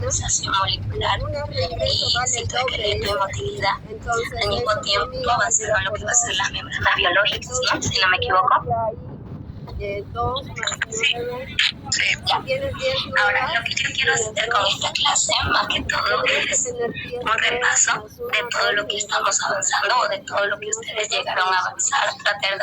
organización molecular y citoesqueleto y motilidad. Al mismo tiempo, basado en lo que va a ser las membranas biológicas, ¿no? Si no me equivoco. Sí. Ahora, lo que yo quiero hacer con esta clase, más que todo, es un repaso de todo lo que estamos avanzando o de todo lo que ustedes llegaron a avanzar, tratar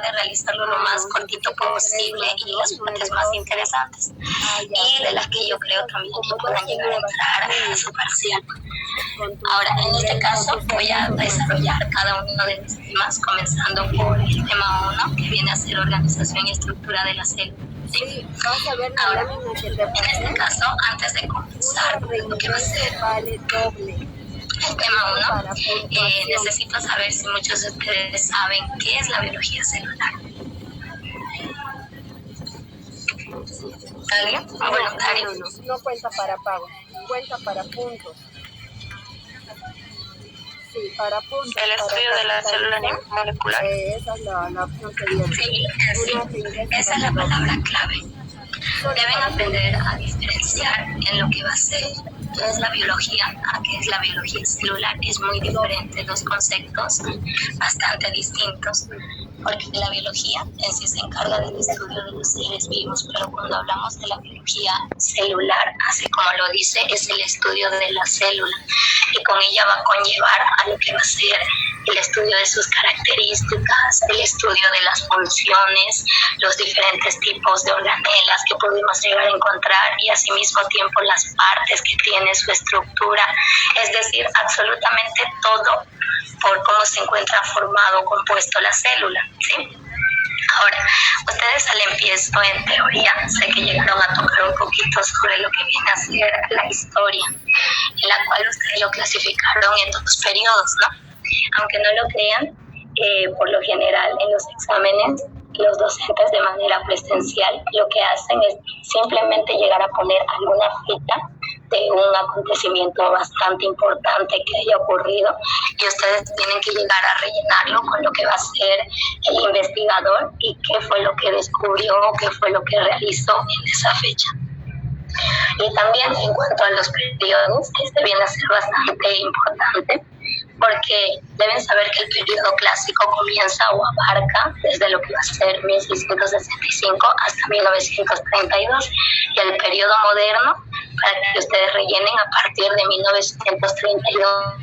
de realizarlo lo más cortito posible y las partes más interesantes y de las que yo creo también que puedan llegar a entrar a su parcial. Ahora, en este caso, voy a desarrollar cada uno de los temas, comenzando por el tema 1, que viene a ser organización y estructura de la célula. ¿Sí? Ahora, en este caso, antes de comenzar lo que va a ser el tema 1, necesito saber si muchos de ustedes saben qué es la biología celular. ¿Alguien? ¿Un voluntario? No cuenta para pago, cuenta para puntos. Sí, para puntos. ¿El estudio de la célula molecular? Esa es la opción que dio. Sí, esa es la palabra clave. Deben aprender a diferenciar en lo que va a ser qué es la biología a qué es la biología celular. Es muy diferente, dos conceptos bastante distintos, porque la biología en sí se encarga del estudio de los seres vivos, pero cuando hablamos de la biología celular, así como lo dice, es el estudio de la célula, y con ella va a conllevar a lo que va a ser el estudio de sus características, el estudio de las funciones, los diferentes tipos de organelas que podemos llegar a encontrar y asimismo tiempo las partes que tiene su estructura, es decir, absolutamente todo por cómo se encuentra formado o compuesto la célula, ¿sí? Ahora, ustedes al empiezo en teoría, sé que llegaron a tocar un poquito sobre lo que viene a ser la historia, en la cual ustedes lo clasificaron en dos periodos, ¿no? Aunque no lo crean, por lo general en los exámenes, los docentes de manera presencial lo que hacen es simplemente llegar a poner alguna fecha de un acontecimiento bastante importante que haya ocurrido y ustedes tienen que llegar a rellenarlo con lo que va a ser el investigador y qué fue lo que descubrió, qué fue lo que realizó en esa fecha. Y también en cuanto a los periodos, este viene a ser bastante importante porque deben saber que el periodo clásico comienza o abarca desde lo que va a ser 1665 hasta 1932 y el periodo moderno, para que ustedes rellenen, a partir de 1932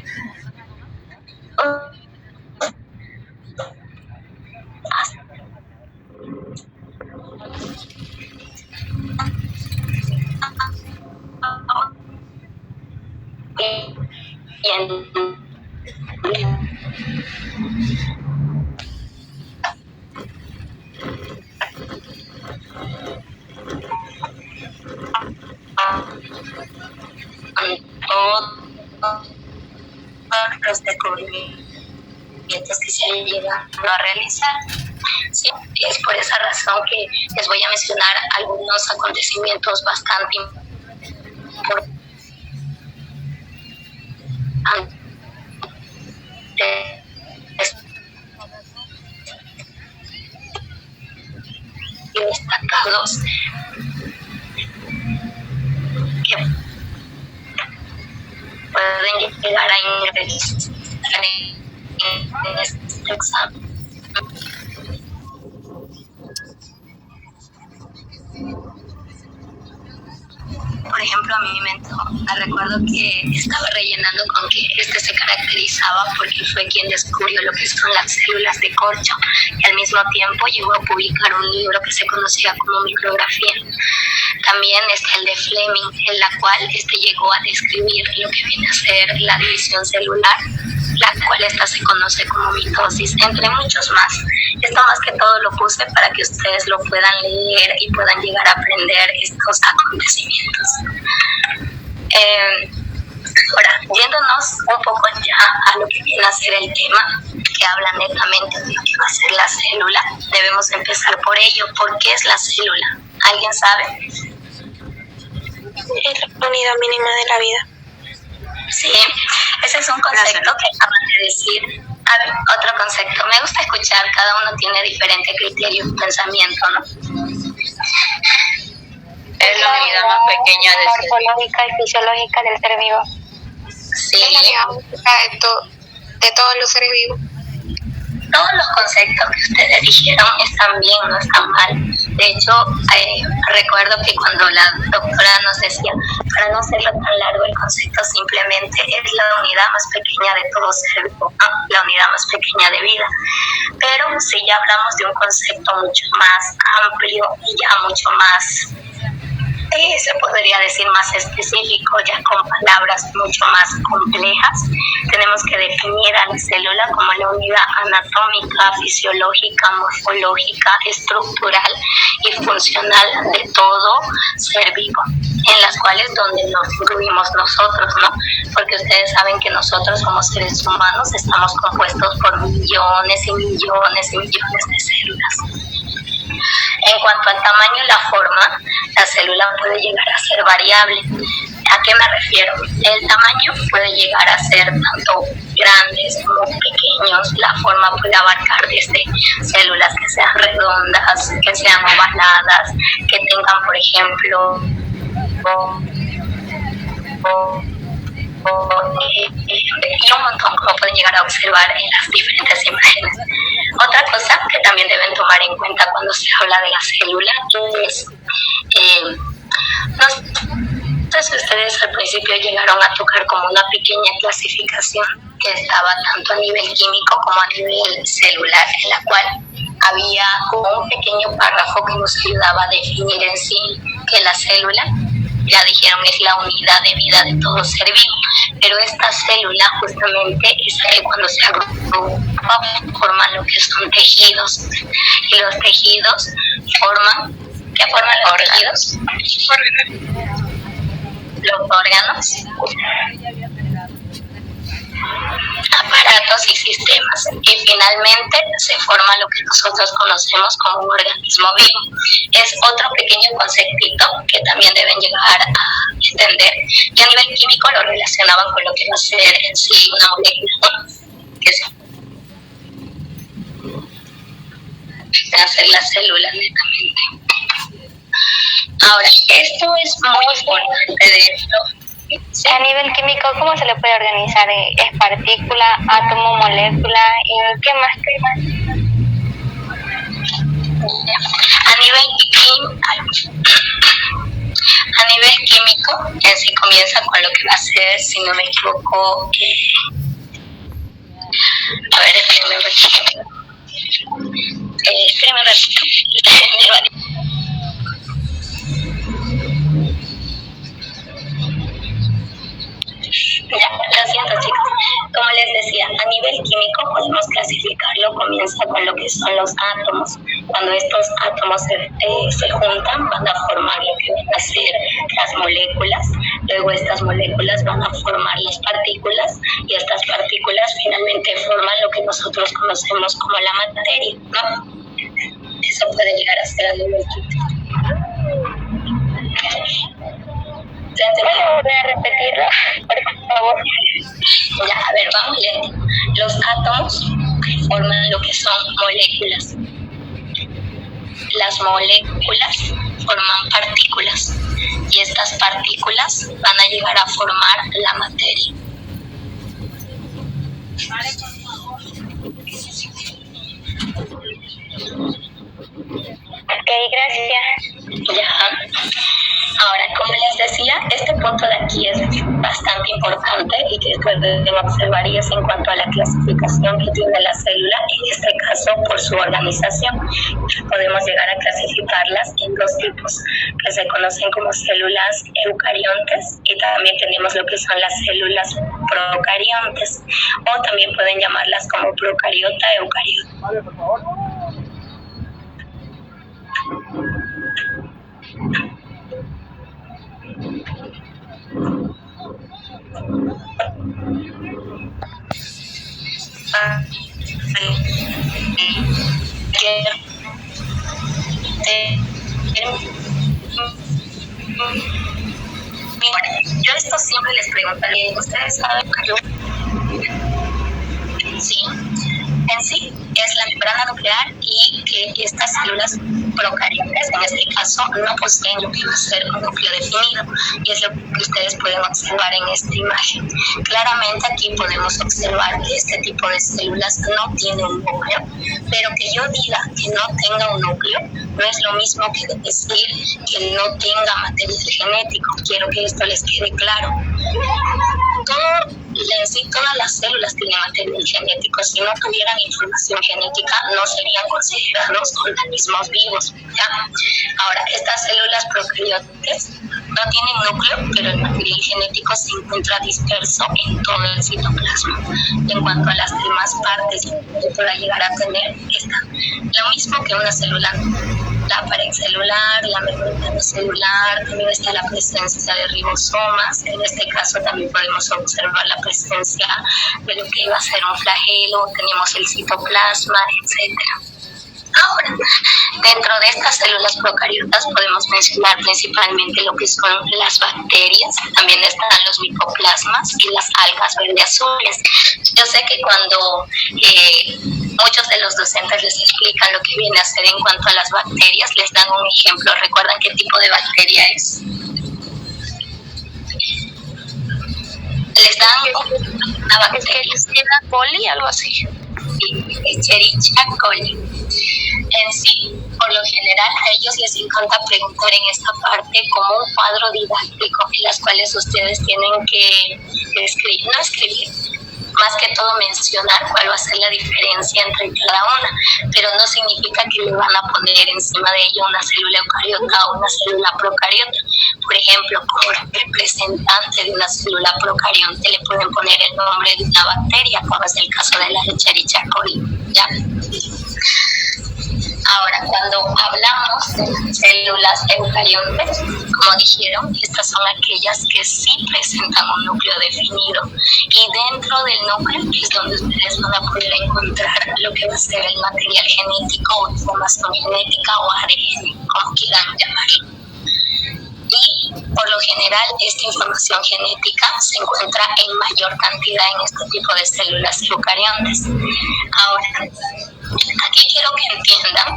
los descubrimientos que se han llegado a realizar. Sí, es por esa razón que les voy a mencionar algunos acontecimientos bastante importantes y destacados que pueden llegar a ingresar en este examen. Por ejemplo, a mí me recuerdo que estaba rellenando con que este se caracterizaba porque fue quien descubrió lo que son las células de corcho y al mismo tiempo llegó a publicar un libro que se conocía como micrografía. También está el de Fleming, en la cual llegó a describir lo que viene a ser la división celular, la cual se conoce como mitosis, entre muchos más. Esto más que todo lo puse para que ustedes lo puedan leer y puedan llegar a aprender estos acontecimientos. Ahora, yéndonos un poco ya a lo que viene a ser el tema, que habla netamente de lo que va a ser la célula, debemos empezar por ello. ¿Por qué es la célula? ¿Alguien sabe? Es la unidad mínima de la vida. Sí, ese es un concepto que acaban de decir. A ver, otro concepto. Me gusta escuchar, cada uno tiene diferente criterio y pensamiento, ¿no? Es la unidad más pequeña del ser vivo. Morfológica y fisiológica del ser vivo. Sí. Es la unidad básica de todos los seres vivos. Todos los conceptos que ustedes dijeron están bien, no están mal. De hecho, recuerdo que cuando la doctora nos decía, para no hacerlo tan largo el concepto, simplemente es la unidad más pequeña de todo ser vivo, ¿no? La unidad más pequeña de vida. Pero si ya hablamos de un concepto mucho más amplio y ya mucho más, se podría decir más específico, ya con palabras mucho más complejas, tenemos que definir a la célula como la unidad anatómica, fisiológica, morfológica, estructural y funcional de todo ser vivo, en las cuales donde nos incluimos nosotros, ¿no? Porque ustedes saben que nosotros como seres humanos estamos compuestos por millones y millones y millones de células. En cuanto al tamaño y la forma, la célula puede llegar a ser variable. ¿A qué me refiero? El tamaño puede llegar a ser tanto grandes como pequeños. La forma puede abarcar desde células que sean redondas, que sean ovaladas, que tengan, por ejemplo, y un montón, como pueden llegar a observar en las diferentes imágenes. Otra cosa que también deben tomar en cuenta cuando se habla de la célula es, no sé si ustedes al principio llegaron a tocar como una pequeña clasificación que estaba tanto a nivel químico como a nivel celular, en la cual había como un pequeño párrafo que nos ayudaba a definir en sí que la célula, ya dijeron, es la unidad de vida de todo ser vivo, pero esta célula justamente es que cuando se agrupa forman lo que son tejidos, y los tejidos forman, ¿qué forman los tejidos? Los órganos, aparatos y sistemas, y finalmente se forma lo que nosotros conocemos como un organismo vivo. Es otro pequeño conceptito que también deben llegar a entender, y a nivel químico lo relacionaban con lo que va a ser en sí una molécula, ¿no? Que se va a hacer la célula netamente. Ahora, esto es muy importante de esto. Sí. A nivel químico, ¿cómo se le puede organizar? ¿Es partícula, átomo, molécula? ¿Y qué más? A nivel químico, se comienza con lo que va a ser, si no me equivoco, a ver, espérenme un ratito. Ya, lo siento, chicos. Como les decía, a nivel químico podemos clasificarlo, comienza con lo que son los átomos. Cuando estos átomos se juntan, van a formar lo que van a ser las moléculas. Luego estas moléculas van a formar las partículas, y estas partículas finalmente forman lo que nosotros conocemos como la materia, ¿no? Eso puede llegar a ser a nivel químico. ¿Puedo volver a repetirlo, por favor? Ya, a ver, vamos lento. Los átomos forman lo que son moléculas. Las moléculas forman partículas, y estas partículas van a llegar a formar la materia. Ok, gracias. Ya. Ahora, como les decía, este punto de aquí es bastante importante y que pueden observar, y es en cuanto a la clasificación que tiene la célula, en este caso por su organización. Podemos llegar a clasificarlas en dos tipos, que se conocen como células eucariontes, y también tenemos lo que son las células procariontes, o también pueden llamarlas como procariota, eucariota. Vale, por favor. Yo esto siempre les preguntaría, ¿ustedes saben que yo? Sí, en sí es la membrana nuclear, y que estas células procariontes, en este caso, no poseen lo que va a ser un núcleo definido, y es lo que ustedes pueden observar en esta imagen. Claramente aquí podemos observar que este tipo de células no tienen un núcleo, pero que yo diga que no tenga un núcleo no es lo mismo que decir que no tenga material genético. Quiero que esto les quede claro. En sí, todas las células tienen material genético. Si no tuvieran información genética, no serían considerados organismos vivos, ¿ya? Ahora, estas células procariontes no tienen núcleo, pero el material genético se encuentra disperso en todo el citoplasma. En cuanto a las demás partes que pueda llegar a tener, está lo mismo que una célula. La pared celular, la membrana celular, también está la presencia de ribosomas. En este caso también podemos observar la presencia de lo que iba a ser un flagelo, tenemos el citoplasma, etc. Ahora, dentro de estas células procariotas podemos mencionar principalmente lo que son las bacterias, también están los micoplasmas y las algas verde azules. Yo sé que cuando muchos de los docentes les explican lo que viene a ser en cuanto a las bacterias, les dan un ejemplo. ¿Recuerdan qué tipo de bacteria es? Les dan una bacteria. ¿Escherichia coli, algo así? Escherichia coli. En sí, por lo general, a ellos les encanta preguntar en esta parte como un cuadro didáctico en las cuales ustedes tienen que escribir, no escribir, más que todo mencionar cuál va a ser la diferencia entre cada una, pero no significa que le van a poner encima de ella una célula eucariota o una célula procariota. Por ejemplo, como representante de una célula procarionte le pueden poner el nombre de una bacteria, como es el caso de la Escherichia coli, ¿ya? Ahora, cuando hablamos de células eucariontes, como dijeron, estas son aquellas que sí presentan un núcleo definido, y dentro del núcleo es donde ustedes van a poder encontrar lo que va a ser el material genético o información genética o ADN, como quieran llamarlo. Y por lo general esta información genética se encuentra en mayor cantidad en este tipo de células eucariontes. Ahora, aquí quiero que entiendan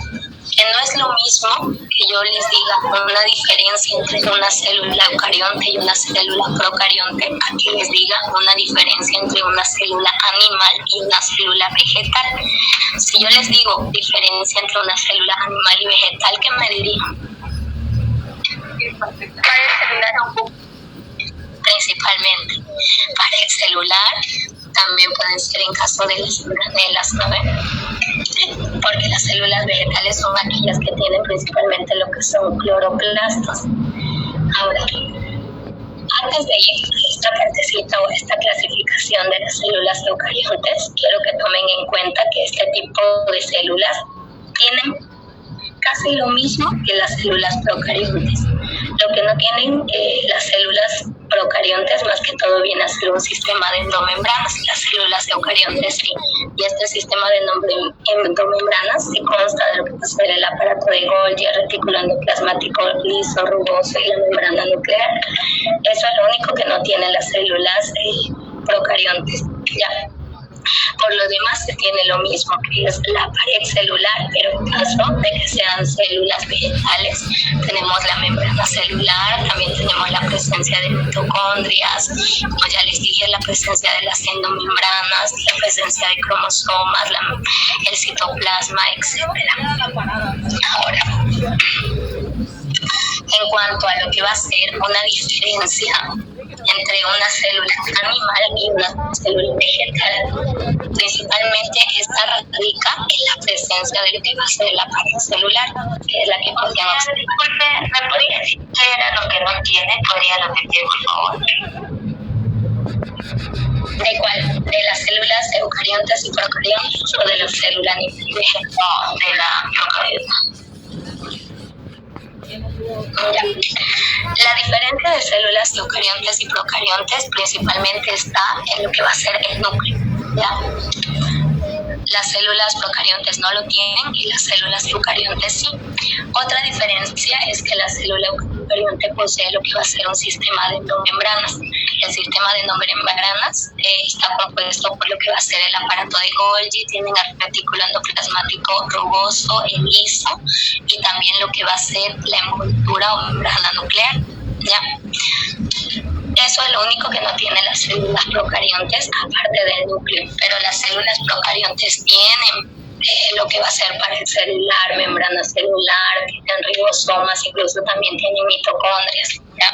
que no es lo mismo que yo les diga una diferencia entre una célula eucarionte y una célula procarionte, a que les diga una diferencia entre una célula animal y una célula vegetal. Si yo les digo diferencia entre una célula animal y vegetal, ¿qué me dirían? Pared celular, principalmente pared celular, también pueden ser en caso de las organelas, ¿no ven? Porque las células vegetales son aquellas que tienen principalmente lo que son cloroplastos. Ahora, antes de ir a esta partecita o esta clasificación de las células eucariontes, quiero que tomen en cuenta que este tipo de células tienen casi lo mismo que las células procariontes. Lo que no tienen las células procariontes más que todo viene a ser un sistema de endomembranas. Las células eucariontes sí. Y este sistema de endomembranas se consta de lo que puede ser el aparato de Golgi, el retículo endoplasmático liso, rugoso y la membrana nuclear. Eso es lo único que no tienen las células procariontes. Ya. Por lo demás se tiene lo mismo, que es la pared celular, pero en caso de que sean células vegetales, tenemos la membrana celular, también tenemos la presencia de mitocondrias, como ya les dije, la presencia de las endomembranas, la presencia de cromosomas, el citoplasma, etc. Ahora, en cuanto a lo que va a ser una diferencia entre una célula animal y una célula vegetal, principalmente esta radica en la presencia de lo que va a ser la pared celular, que es la que podríamos... Disculpe, ¿me podría decir qué era lo que no tiene? ¿Podría repetir, por favor? ¿De cuál? ¿De las células eucariontes y procariontes o de la célula animal y vegetal? No, de la procariota. Ya. La diferencia de células eucariontes y procariontes principalmente está en lo que va a ser el núcleo, ¿ya? Las células procariontes no lo tienen y las células eucariontes sí. Otra diferencia es que la célula procarionte posee lo que va a ser un sistema de endomembranas. El sistema de endomembranas está compuesto por lo que va a ser el aparato de Golgi, tienen el retículo endoplasmático rugoso, el liso, y también lo que va a ser la envoltura o membrana nuclear. ¿Ya? Eso es lo único que no tienen las células procariontes, aparte del núcleo. Pero las células procariontes tienen lo que va a ser pared celular, membrana celular, tienen ribosomas, incluso también tienen mitocondrias. ¿Ya?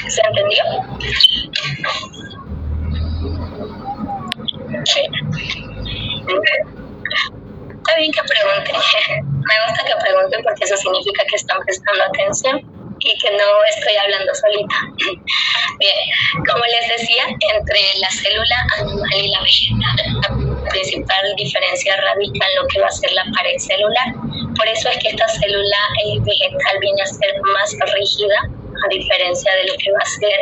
¿Se entendió? Sí. Está bien que pregunten. Me gusta que pregunten porque eso significa que están prestando atención y que no estoy hablando solita. Bien, como les decía, entre la célula animal y la vegetal, la principal diferencia radica en lo que va a ser la pared celular. Por eso es que esta célula vegetal viene a ser más rígida, a diferencia de lo que va a ser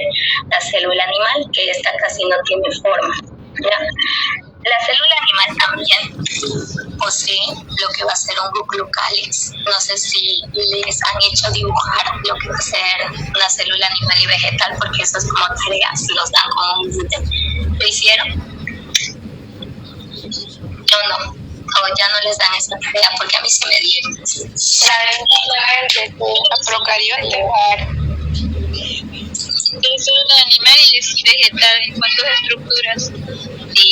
la célula animal, que esta casi no tiene forma. ¿Ya? La célula animal también posee lo que va a ser un glucálix. No sé si les han hecho dibujar lo que va a ser una célula animal y vegetal, porque eso es como tarea, si los dan como un ítem. ¿Lo hicieron? Yo no. O ya no les dan esa tarea, porque a mí sí me dieron. La procarionte. Es célula animal y vegetal en cuanto a estructuras. Sí.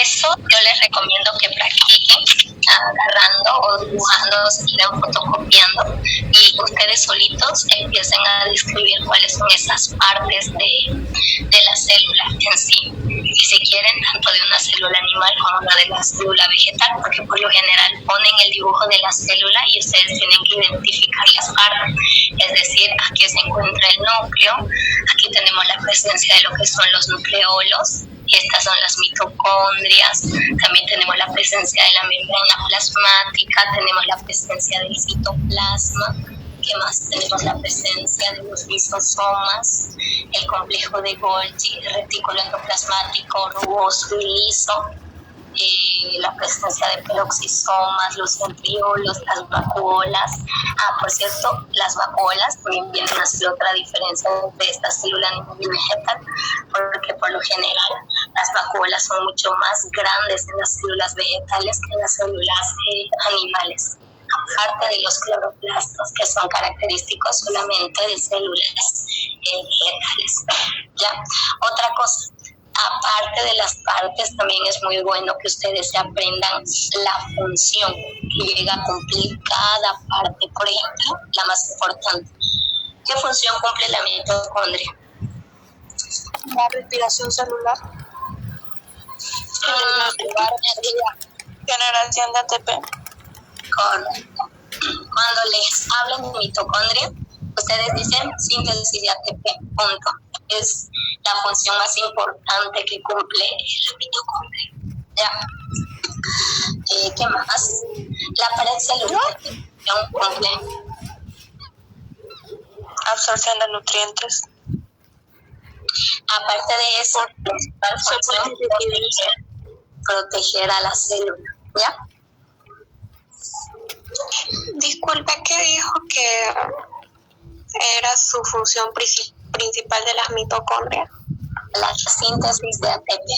Eso yo les recomiendo que practiquen agarrando o dibujando, si quieren fotocopiando, y ustedes solitos empiecen a describir cuáles son esas partes de la célula en sí. Y si quieren, tanto de una célula animal como una de la célula vegetal, porque por lo general ponen el dibujo de la célula y ustedes tienen que identificar las partes. Es decir, aquí se encuentra el núcleo, aquí tenemos la presencia de lo que son los nucleolos, estas son las mitocondrias, también tenemos la presencia de la membrana plasmática, tenemos la presencia del citoplasma, ¿qué más? Tenemos la presencia de los lisosomas, el complejo de Golgi, el retículo endoplasmático rugoso y liso, la presencia de peroxisomas, los centriolos, las vacuolas. Por cierto, las vacuolas también vienen a ser otra diferencia de esta célula animal y vegetal, porque por lo general las vacuolas son mucho más grandes en las células vegetales que en las células animales, aparte de los cloroplastos, que son característicos solamente de células vegetales. ¿Ya? Otra cosa, aparte de las partes, también es muy bueno que ustedes se aprendan la función que llega a cumplir cada parte. Por ejemplo, la más importante, ¿qué función cumple la mitocondria? La respiración celular. Generación de ATP. Correcto. Cuando les hablan de mitocondria, ustedes dicen síntesis de ATP, punto. Es la función más importante que cumple la mitocondria. ¿Ya? ¿Qué más? La pared celular cumple Absorción de nutrientes. Aparte de eso, la principal función es proteger a la célula. ¿Ya? Disculpe, ¿qué dijo que era su función principal de las mitocondrias? La síntesis de ATP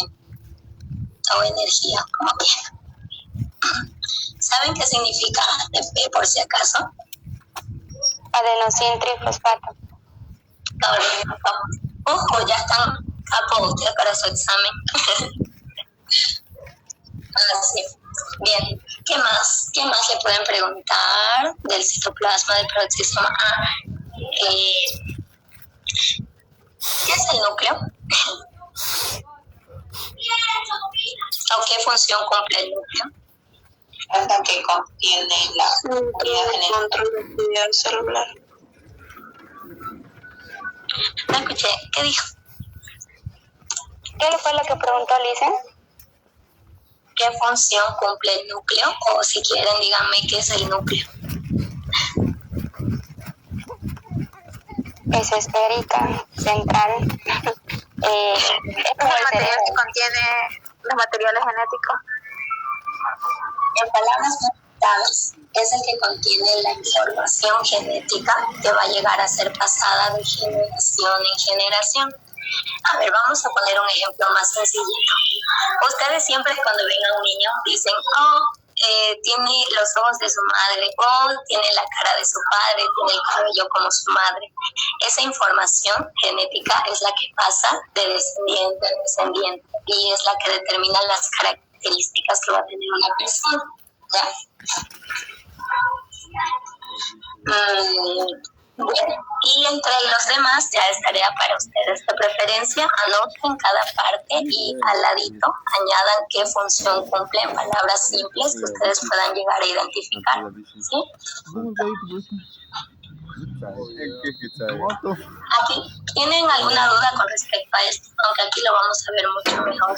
o energía, como quieran. ¿Saben qué significa ATP por si acaso? Adenosín trifosfato. Correcto. Ojo, ya están a punto ustedes para su examen. Así. Bien, ¿qué más? ¿Qué más le pueden preguntar del citoplasma, del peroxisoma? ¿Qué es el núcleo? ¿O qué función cumple el núcleo? Es la que contiene la unidad genética. Control de actividad celular. No escuché, ¿qué dijo? ¿Qué fue lo que preguntó Lisa? ¿Qué función cumple el núcleo? O si quieren, díganme qué es el núcleo. Es esférica, central. Es el material que contiene los materiales genéticos. En palabras más claras, es el que contiene la información genética que va a llegar a ser pasada de generación en generación. A ver, vamos a poner un ejemplo más sencillito. Ustedes siempre cuando ven a un niño dicen, tiene los ojos de su madre, tiene la cara de su padre, tiene el cabello como su madre. Esa información genética es la que pasa de descendiente a descendiente y es la que determina las características que va a tener una persona. ¿Ya? Bueno, y entre los demás ya es tarea para ustedes de preferencia. Anoten cada parte y al ladito añadan qué función cumple en palabras simples que ustedes puedan llegar a identificar. ¿Sí? Aquí, ¿tienen alguna duda con respecto a esto? Aunque aquí lo vamos a ver mucho mejor.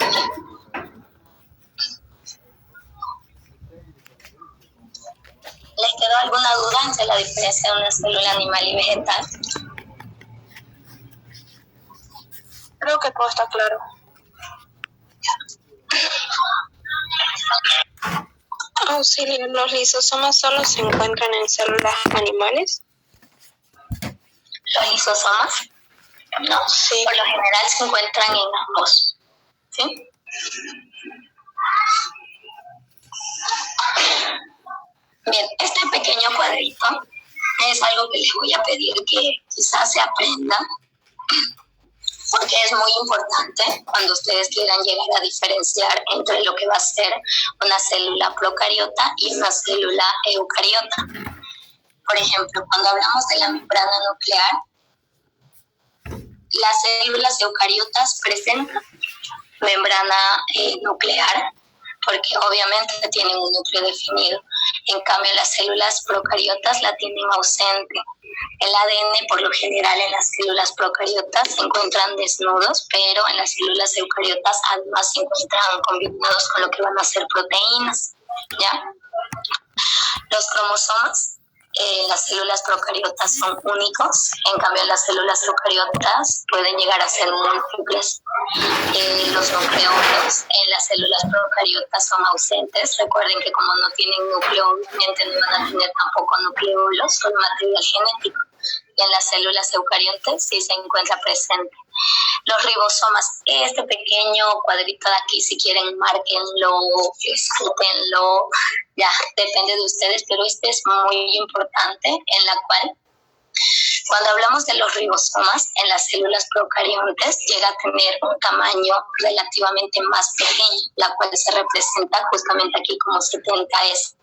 ¿Les quedó alguna duda entre la diferencia de una célula animal y vegetal? Creo que todo está claro. Auxilio, ¿los lisosomas solo se encuentran en células animales? ¿Los lisosomas? No, Sí. por lo general se encuentran en ambos. ¿Sí? Bien, este pequeño cuadrito es algo que les voy a pedir que quizás se aprendan, porque es muy importante cuando ustedes quieran llegar a diferenciar entre lo que va a ser una célula procariota y una célula eucariota. Por ejemplo, cuando hablamos de la membrana nuclear, las células eucariotas presentan membrana nuclear, porque obviamente tienen un núcleo definido. En cambio, las células procariotas la tienen ausente. El ADN, por lo general, en las células procariotas se encuentran desnudos, pero en las células eucariotas además se encuentran combinados con lo que van a ser proteínas. ¿Ya? Los cromosomas en las células procariotas son únicos, en cambio las células eucariotas pueden llegar a ser múltiples. Los nucleómenos en las células procariotas son ausentes. Recuerden que como no tienen núcleo, obviamente no van a tener tampoco nucleolos, son material genético. Y en las células eucariotas sí se encuentra presente. Los ribosomas, este pequeño cuadrito de aquí, si quieren, márquenlo, escúpenlo, ya, depende de ustedes, pero este es muy importante, en la cual, cuando hablamos de los ribosomas, en las células procariontes llega a tener un tamaño relativamente más pequeño, la cual se representa justamente aquí como 70S.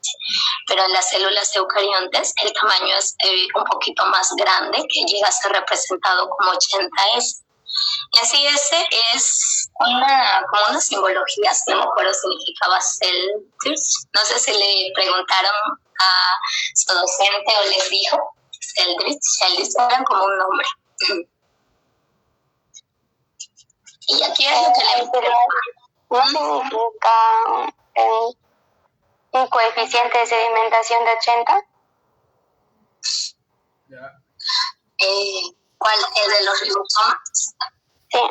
Pero en las células eucariontes el tamaño es un poquito más grande, que llega a ser representado como 80S. Y así ese es como una simbología, si no me acuerdo, significaba Celdrich. No sé si le preguntaron a su docente o les dijo Celdrich eran como un nombre. Y aquí es lo que le ¿No significa un coeficiente de sedimentación de 80? ¿Cuál es de los ribosomas? Sí.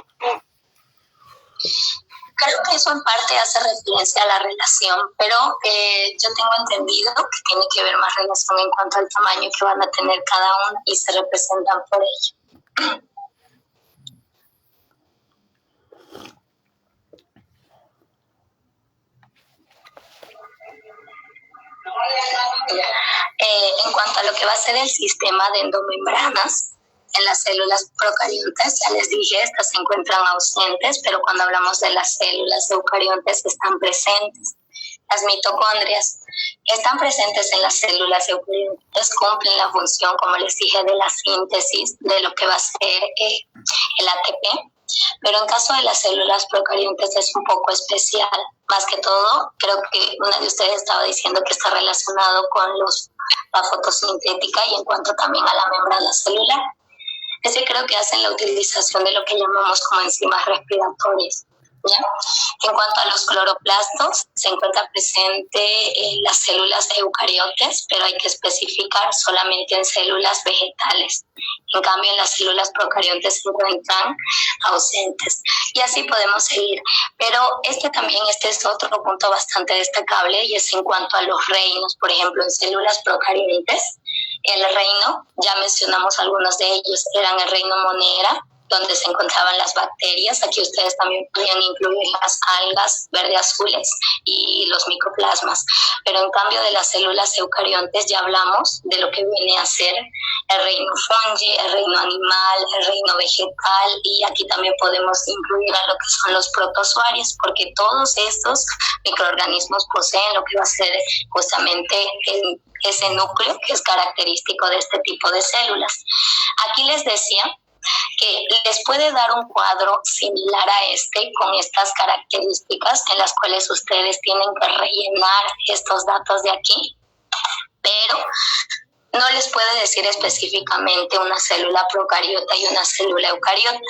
Creo que eso en parte hace referencia a la relación, pero yo tengo entendido que tiene que ver más relación en cuanto al tamaño que van a tener cada uno y se representan por ello. En cuanto a lo que va a ser el sistema de endomembranas, en las células procariontes, ya les dije, estas se encuentran ausentes, pero cuando hablamos de las células eucariontes están presentes. Las mitocondrias están presentes en las células eucariontes, cumplen la función, como les dije, de la síntesis de lo que va a ser el ATP. Pero en caso de las células procariontes es un poco especial. Más que todo, creo que una de ustedes estaba diciendo que está relacionado con la fotosintética y en cuanto también a la membrana celular. Es que creo que hacen la utilización de lo que llamamos como enzimas respiratorias. ¿Ya? En cuanto a los cloroplastos, se encuentra presente en las células eucariotes, pero hay que especificar solamente en células vegetales. En cambio, en las células procariotes se encuentran ausentes. Y así podemos seguir. Pero este es otro punto bastante destacable, y es en cuanto a los reinos. Por ejemplo, en células procariotes, el reino, ya mencionamos algunos de ellos, eran el reino Monera, donde se encontraban las bacterias. Aquí ustedes también podían incluir las algas verde-azules y los micoplasmas. Pero en cambio de las células eucariontes ya hablamos de lo que viene a ser el reino fungi, el reino animal, el reino vegetal, y aquí también podemos incluir a lo que son los protozoarios, porque todos estos microorganismos poseen lo que va a ser justamente ese núcleo que es característico de este tipo de células. Aquí les decía que les puede dar un cuadro similar a este, con estas características en las cuales ustedes tienen que rellenar estos datos de aquí, pero no les puede decir específicamente una célula procariota y una célula eucariota.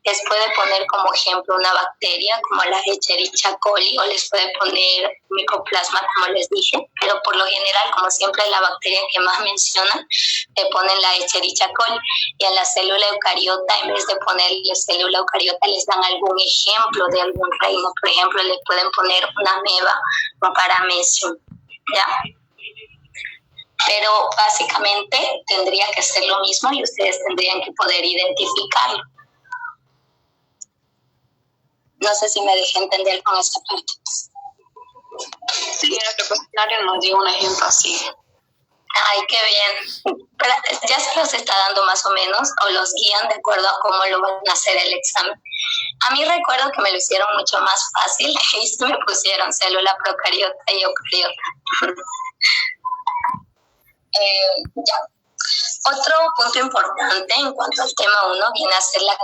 Les puede poner como ejemplo una bacteria como la Escherichia coli, o les puede poner micoplasma, como les dije, pero por lo general, como siempre, la bacteria que más mencionan, le ponen la Escherichia coli, y en la célula eucariota, en vez de ponerle célula eucariota, les dan algún ejemplo de algún reino. Por ejemplo, le pueden poner una ameba, un paramecium, ¿ya? Pero básicamente tendría que ser lo mismo y ustedes tendrían que poder identificarlo. No sé si me dejé entender con esta parte. Sí, en el cuestionario nos dio un ejemplo así. Ay, qué bien. Pero ya se los está dando más o menos, o los guían de acuerdo a cómo lo van a hacer el examen. A mí recuerdo que me lo hicieron mucho más fácil y me pusieron célula procariota y eucariota. Ya. Otro punto importante en cuanto al tema 1 viene a ser la